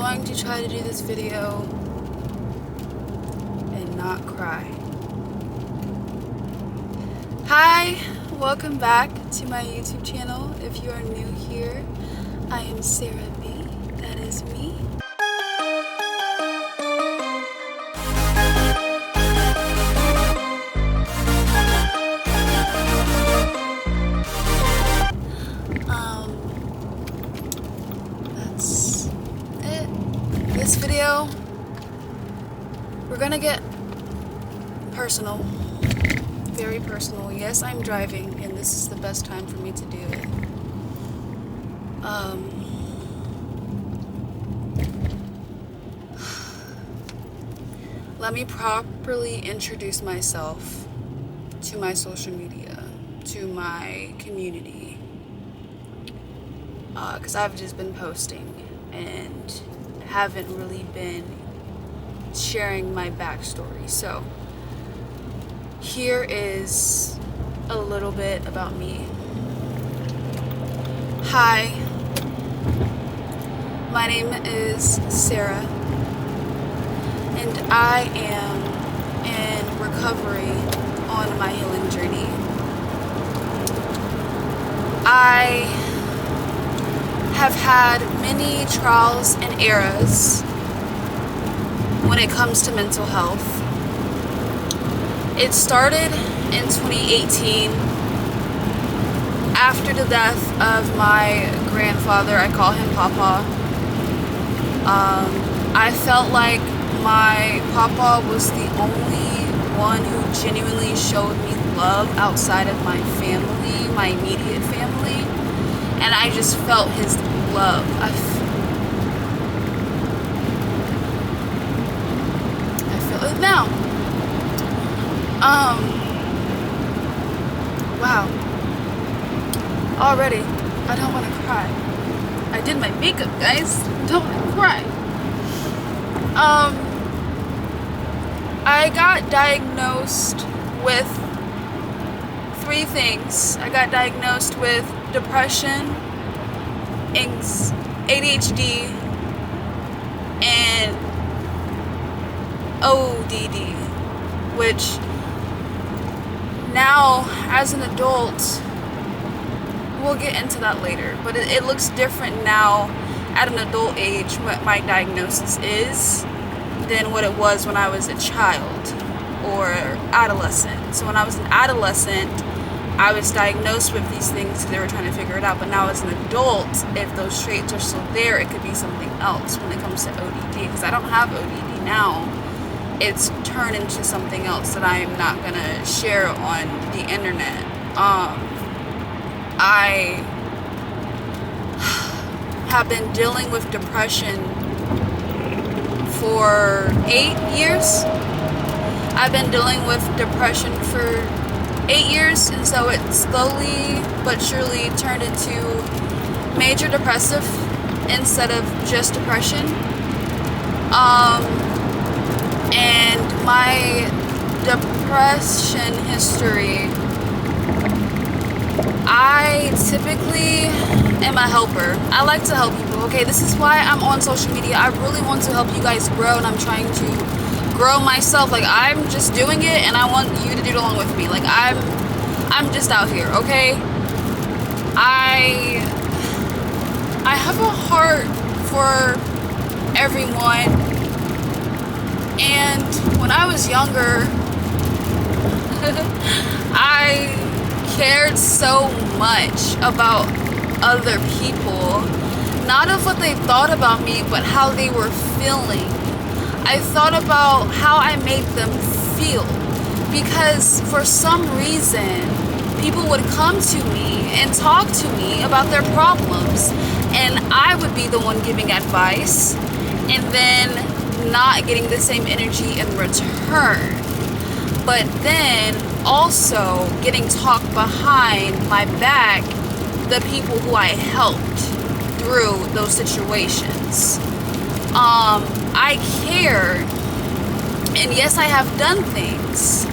going to try to do this video and not cry. Hi, welcome back to my YouTube channel. If you are new here, I am Sarah B. That is me. That's it. This video, we're gonna get personal. Very personal. Yes, I'm driving, and this is the best time for me to do it. Let me properly introduce myself to my social media, to my community, because I've just been posting and haven't really been sharing my backstory. So here is a little bit about me. Hi, my name is Sarah, and I am in recovery on my healing journey. I have had many trials and errors when it comes to mental health. It started in 2018 after the death of my grandfather. I call him Papa. I felt like my Papa was the only one who genuinely showed me love outside of my family, my immediate family, and I just felt his love. I feel it now. Wow. Already, I don't want to cry. I did my makeup, guys. Don't want to cry. I got diagnosed with 3 things. I got diagnosed with depression, ADHD, and ODD, which now, as an adult, we'll get into that later, but it looks different now at an adult age what my diagnosis is than what it was when I was a child or adolescent. So when I was an adolescent, I was diagnosed with these things because they were trying to figure it out. But now as an adult, if those traits are still there, it could be something else when it comes to ODD, because I don't have ODD now. It's turned into something else that I'm not gonna share on the internet. I have been dealing with depression for 8 years. I've been dealing with depression for 8 years, and so it slowly but surely turned into major depressive instead of just depression. And my depression history, I typically am a helper. I like to help people, okay? This is why I'm on social media. I really want to help you guys grow, and I'm trying to grow myself. Like, I'm just doing it, and I want you to do it along with me. Like, I'm just out here, okay? I have a heart for everyone. And when I was younger, I cared so much about other people, not of what they thought about me, but how they were feeling. I thought about how I made them feel, because for some reason, people would come to me and talk to me about their problems, and I would be the one giving advice, and then not getting the same energy in return, but then also getting talked behind my back the people who I helped through those situations. I care, and yes, I have done things,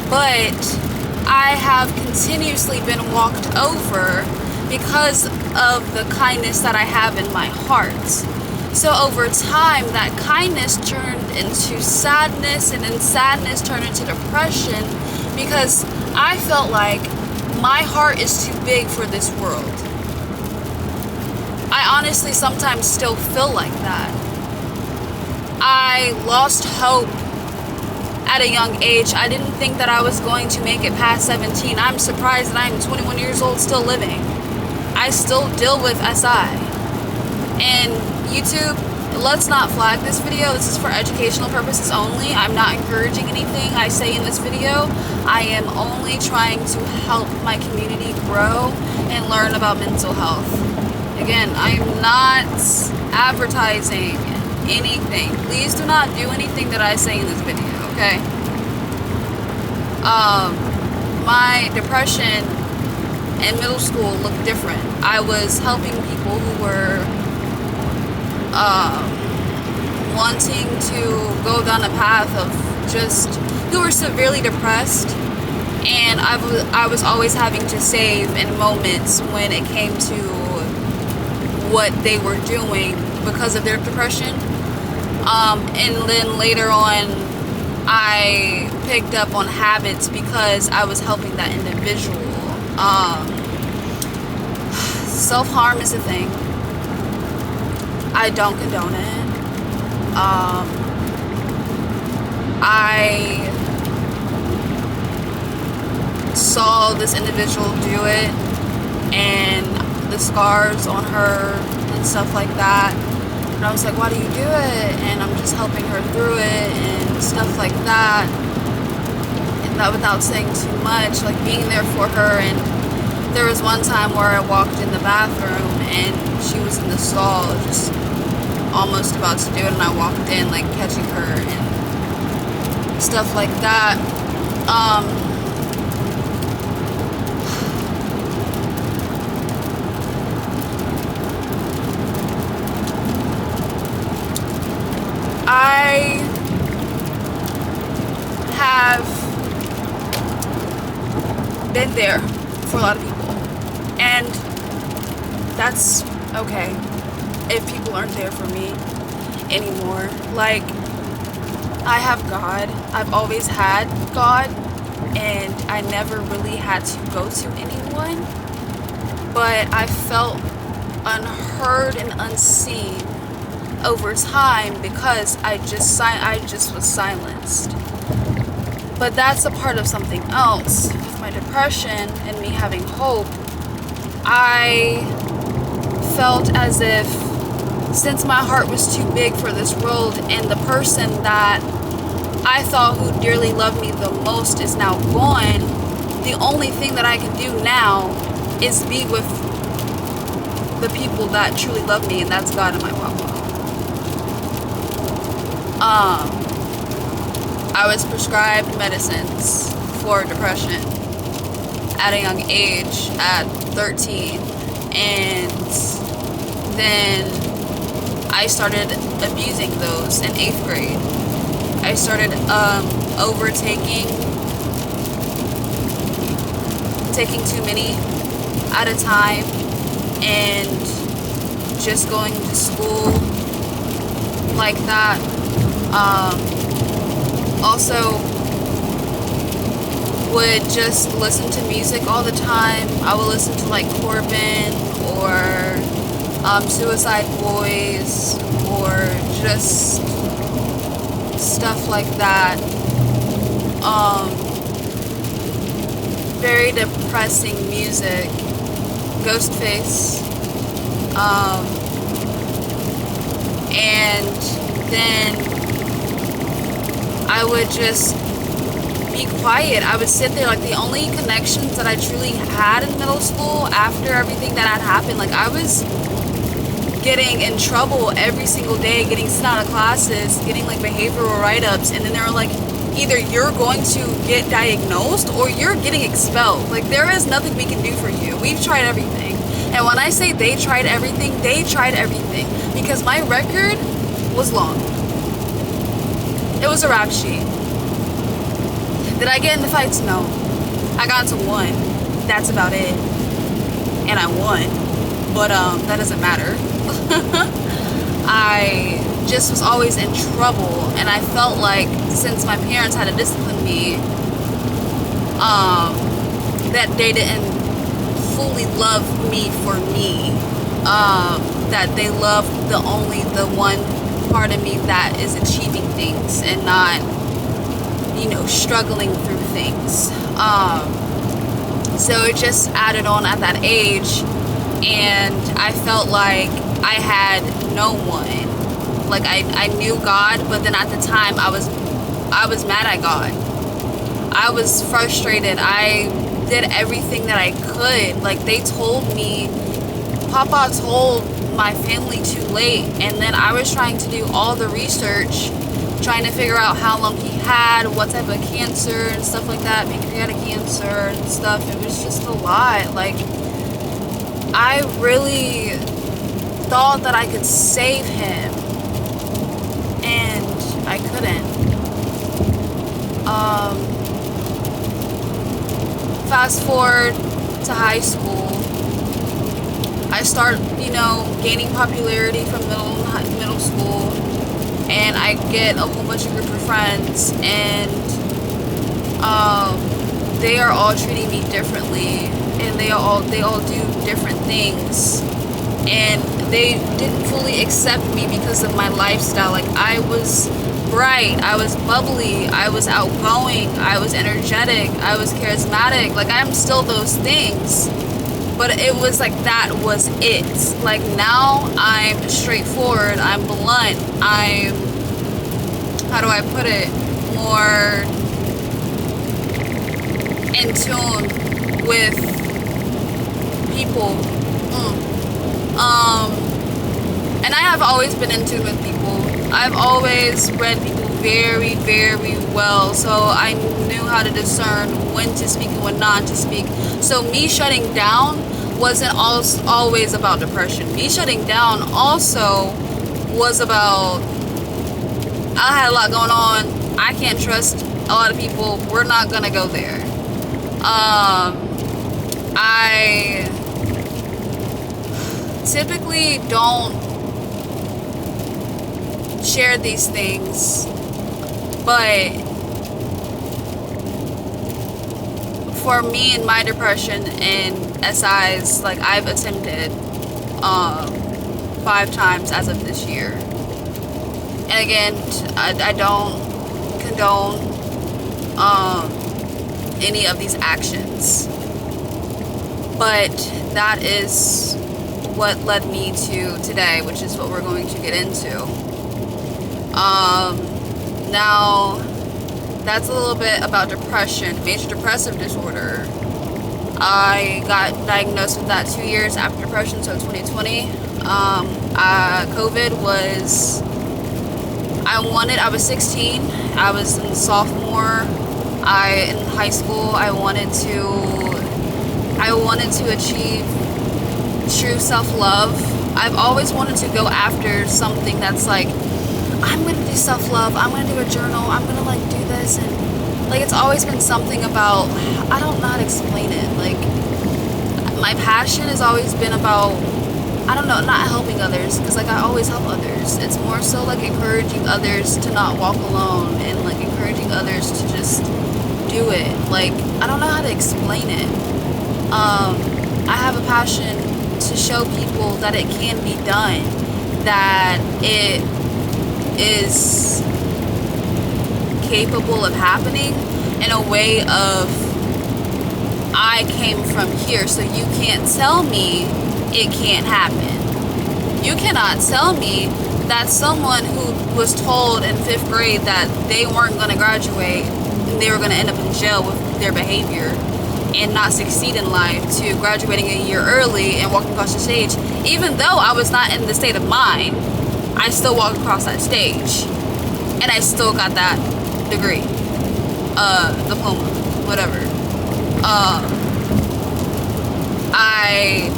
but I have continuously been walked over because of the kindness that I have in my heart. So over time, that kindness turned into sadness, and then sadness turned into depression, because I felt like my heart is too big for this world. I honestly sometimes still feel like that. I lost hope at a young age. I didn't think that I was going to make it past 17. I'm surprised that I'm 21 years old still living. I still deal with SI. And YouTube, let's not flag this video. This is for educational purposes only. I'm not encouraging anything I say in this video. I am only trying to help my community grow and learn about mental health. Again, I'm not advertising anything. Please do not do anything that I say in this video, okay? My depression in middle school looked different. I was helping people who were wanting to go down a path of just, who were severely depressed, and I was always having to save in moments when it came to what they were doing because of their depression. And then later on, I picked up on habits because I was helping that individual. Self-harm is a thing. I don't condone it. I saw this individual do it, and the scars on her and stuff like that. And I was like, why do you do it? And I'm just helping her through it and stuff like that. And that without saying too much, like being there for her. And there was one time where I walked in the bathroom and she was in the stall just almost about to do it, and I walked in like catching her and stuff like that. I have been there for a lot of people, and that's okay if people aren't there for me anymore. Like, I have God. I've always had God, and I never really had to go to anyone, but I felt unheard and unseen over time because I just was silenced. But that's a part of something else. With my depression and me having hope, I felt as if, since my heart was too big for this world, and the person that I thought who dearly loved me the most is now gone, the only thing that I can do now is be with the people that truly love me, and that's God and my Papa. I was prescribed medicines for depression at a young age, at 13, and then I started abusing those in 8th grade. I started taking too many at a time, and just going to school like that. Also would just listen to music all the time. I would listen to like Corbin or Suicide Boys or just stuff like that. Very depressing music. Ghostface. And then I would just be quiet. I would sit there. Like, the only connections that I truly had in middle school after everything that had happened, like, I was getting in trouble every single day, getting sent out of classes, getting like behavioral write-ups, and then they were like, either you're going to get diagnosed or you're getting expelled. Like, there is nothing we can do for you. We've tried everything. And when I say they tried everything because my record was long. It was a rap sheet. Did I get into fights? No. I got into one. That's about it. And I won. But that doesn't matter. I just was always in trouble, and I felt like since my parents had to discipline me, that they didn't fully love me for me. That they loved the one part of me that is achieving things and not, struggling through things. So it just added on at that age, and I felt like I had no one. Like I knew God, but then at the time I was mad at God. I was frustrated. I did everything that I could. Like they told me, Papa told my family too late, and then I was trying to do all the research, trying to figure out how long he had, what type of cancer and stuff like that, pancreatic cancer and stuff. It was just a lot. Like I really thought that I could save him, and I couldn't. Fast forward to high school, I start, gaining popularity from middle school, and I get a whole bunch of group of friends, and they are all treating me differently, and they all do different things, and they didn't fully accept me because of my lifestyle. Like I was bright, I was bubbly, I was outgoing, I was energetic, I was charismatic. Like I'm still those things, but it was like that was it. Like now I'm straightforward, I'm blunt, I'm, how do I put it, more in tune with people. And I have always been in tune with people. I've always read people very, very well, so I knew how to discern when to speak and when not to speak. So me shutting down wasn't always about depression. Me shutting down also was about, I had a lot going on, I can't trust a lot of people, we're not gonna go there. I typically don't share these things, but for me and my depression and SIs, like I've attempted 5 times as of this year. And again, I don't condone any of these actions, but that is what led me to today, which is what we're going to get into. Now that's a little bit about depression, major depressive disorder. I got diagnosed with that 2 years after depression, so 2020. COVID was, I was 16, I was in sophomore, in high school, I wanted to achieve true self-love. I've always wanted to go after something that's like, I'm gonna do self-love, I'm gonna do a journal, I'm gonna like do this, and like it's always been something about, I don't know how to explain it. Like my passion has always been about, I don't know, not helping others, because like I always help others. It's more so like encouraging others to not walk alone, and like encouraging others to just do it. Like I don't know how to explain it. I have a passion to show people that it can be done, that it is capable of happening in a way of, I came from here, so you can't tell me it can't happen. You cannot tell me that someone who was told in 5th grade that they weren't going to graduate and they were going to end up in jail with their behavior and not succeed in life, to graduating a year early and walking across the stage. Even though I was not in the state of mind, I still walked across that stage, and I still got that degree, diploma, whatever. I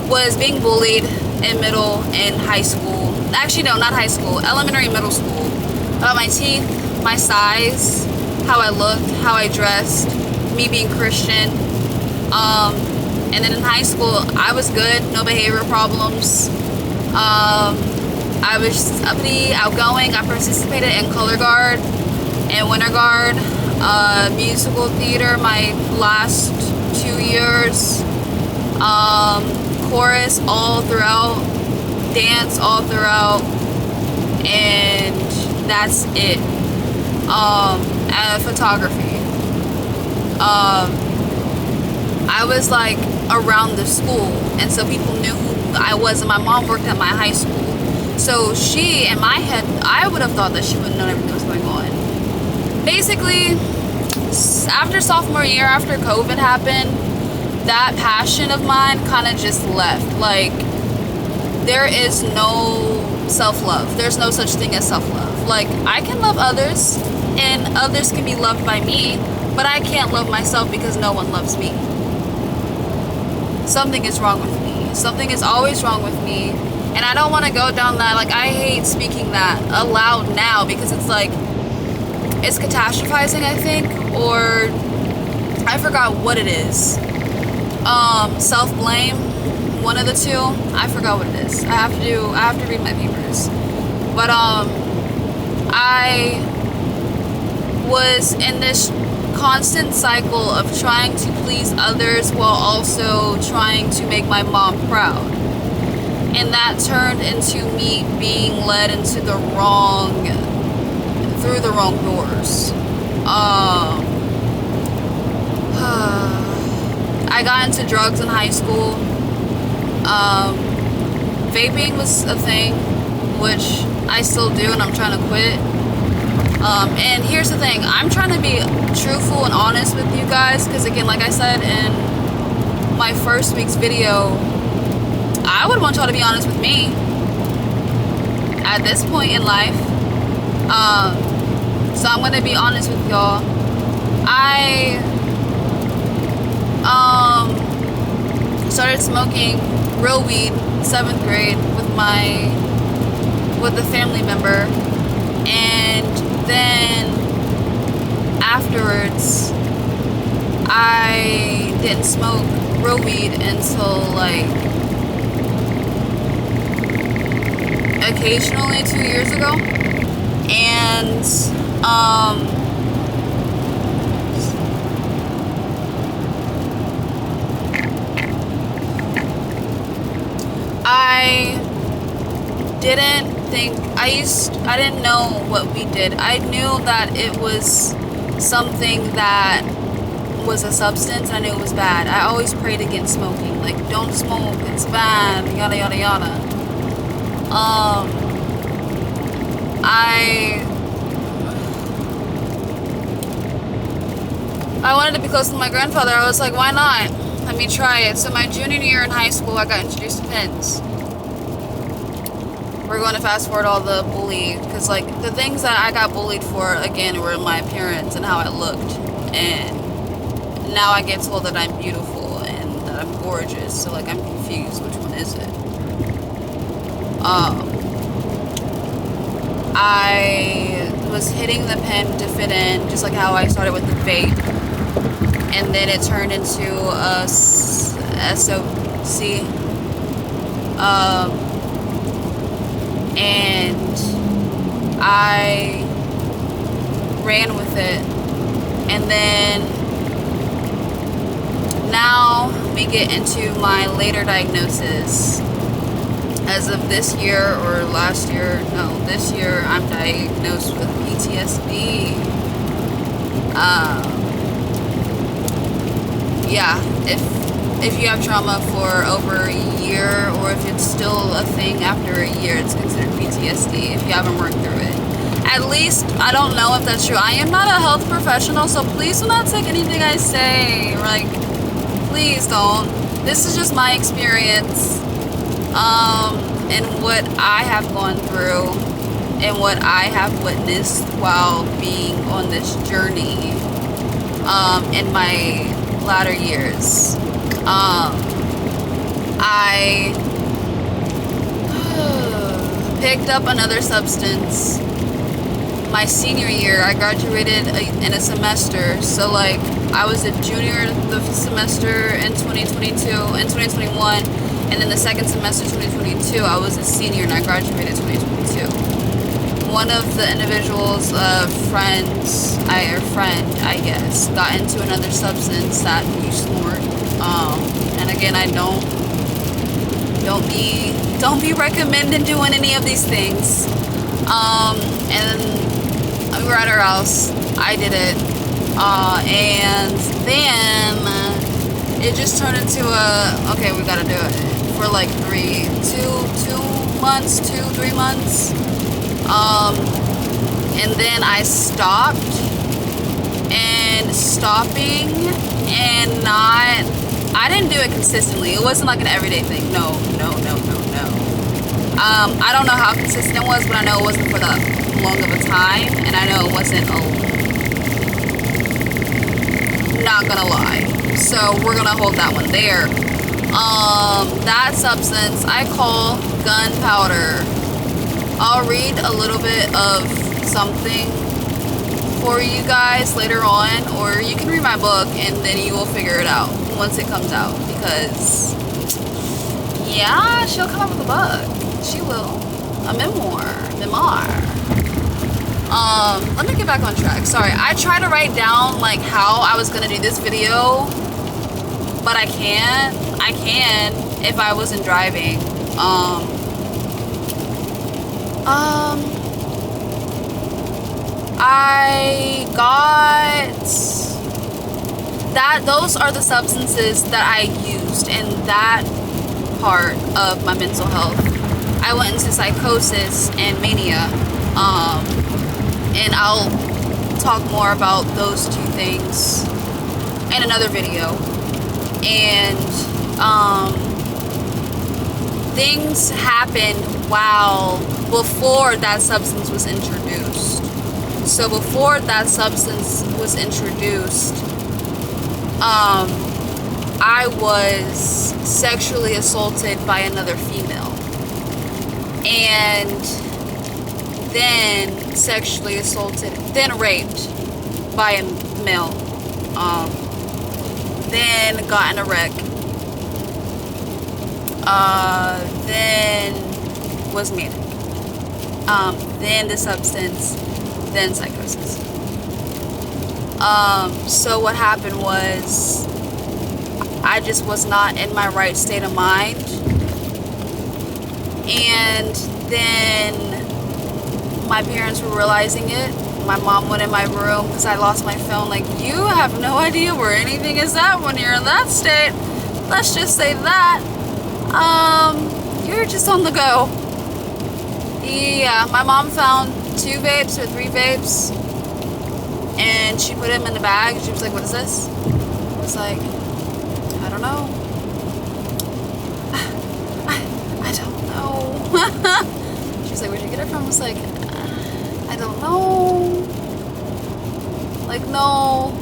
was being bullied in middle and high school. Actually, no, not high school, elementary, middle school. About my teeth, my size, how I looked, how I dressed, me being Christian. And then in high school, I was good, no behavior problems. I was uppity, outgoing. I participated in color guard and winter guard, musical theater my last 2 years, chorus all throughout, dance all throughout, and that's it. And photography. I was like around the school, and so people knew who I was, and my mom worked at my high school. So she, in my head, I would have thought that she would have known everything that was going on. Basically, after sophomore year, after COVID happened, that passion of mine kind of just left. Like, there is no self-love. There's no such thing as self-love. Like, I can love others, and others can be loved by me, but I can't love myself because no one loves me. Something is wrong with me. Something is always wrong with me. And I don't want to go down that. Like, I hate speaking that aloud now because it's like, it's catastrophizing, I think, or I forgot what it is. Self-blame, one of the two. I forgot what it is. I have to read my papers. But I was in this constant cycle of trying to please others while also trying to make my mom proud. And that turned into me being led into through the wrong doors. I got into drugs in high school. Vaping was a thing, which I still do, and I'm trying to quit. And here's the thing, I'm trying to be truthful and honest with you guys, because again, like I said in my first week's video, I would want y'all to be honest with me at this point in life. So I'm going to be honest with y'all. I started smoking real weed 7th grade with a family member, and then afterwards I didn't smoke real weed until like occasionally 2 years ago. And I didn't know what we did. I knew that it was something that was a substance, and I knew it was bad. I always prayed against smoking. Like, don't smoke, it's bad, yada yada yada. I wanted to be close to my grandfather. I was like, why not? Let me try it. So my junior year in high school, I got introduced to pens. We're going to fast forward all the bully, because like the things that I got bullied for, again, were my appearance and how I looked. And now I get told that I'm beautiful and that I'm gorgeous. So like, I'm confused. Which one is it? I was hitting the pen to fit in, just like how I started with the vape, and then it turned into a SOC, and I ran with it, and then now we get into my later diagnosis. As of this year, or last year, no, this year, I'm diagnosed with PTSD. Yeah, if you have trauma for over a year, or if it's still a thing after a year, it's considered PTSD if you haven't worked through it. At least, I don't know if that's true. I am not a health professional, so please do not take anything I say. Like, please don't. This is just my experience. And what I have gone through and what I have witnessed while being on this journey in my latter years. I picked up another substance my senior year. I graduated in a semester, so like I was a junior the semester in 2022, in 2021, And then the second semester 2022, I was a senior and I graduated 2022. One of the individuals, friend, I guess, got into another substance that you snort. And again, I don't be recommending doing any of these things. And we were at our house. I did it. And then it just turned into okay, we gotta do it for like 3 months. And then I stopped, and stopping and I didn't do it consistently. It wasn't like an everyday thing. No. I don't know how consistent it was, but I know it wasn't for that long of a time, and I know it wasn't not gonna lie. So we're gonna hold that one there. That substance I call gunpowder. I'll read a little bit of something for you guys later on, or you can read my book and then you will figure it out once it comes out, because yeah, she'll come up with a book. She will. A memoir. Let me get back on track. Sorry, I tried to write down like how I was gonna do this video, but I can't. I can if I wasn't driving. I got that. Those are the substances that I used in that part of my mental health. I went into psychosis and mania. And I'll talk more about those two things in another video. And things happened before that substance was introduced. So before that substance was introduced, I was sexually assaulted by another female, and then sexually assaulted, then raped by a male, then got in a wreck, then was manic, then the substance, then psychosis. So what happened was, I just was not in my right state of mind, and then my parents were realizing it. My mom went in my room because I lost my phone. Like, you have no idea where anything is at when you're in that state. Let's just say that. You're just on the go. Yeah, my mom found 2 vapes or 3 vapes, and she put them in the bag. She was like, what is this? I was like, I don't know. I don't know. She was like, where'd you get it from? I was like, I don't know. Like, no,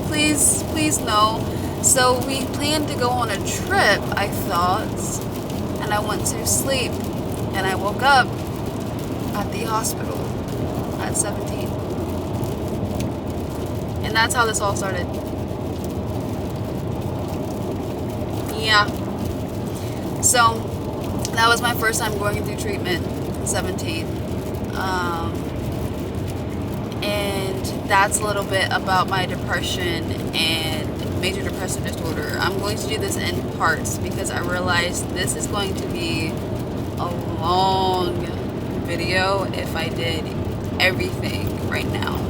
please no. So we planned to go on a trip, I thought, and I went to sleep, and I woke up at the hospital at 17. And that's how this all started. Yeah. So that was my first time going through treatment at 17. And that's a little bit about my depression and major depressive disorder. I'm going to do this in parts because I realized this is going to be a long video if I did everything right now.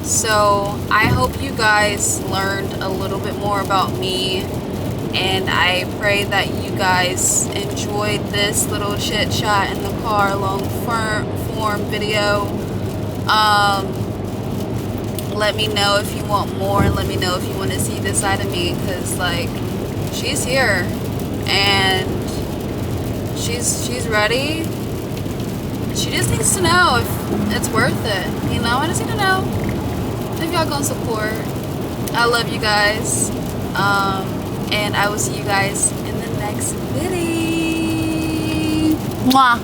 So I hope you guys learned a little bit more about me, and I pray that you guys enjoyed this little chit chat in the car, long form video. Let me know if you want more, and let me know if you want to see this side of me, because like, she's here and she's ready. She just needs to know if it's worth it, you know. I just need to know if y'all gonna support. I love you guys, and I will see you guys in the next video. Mwah.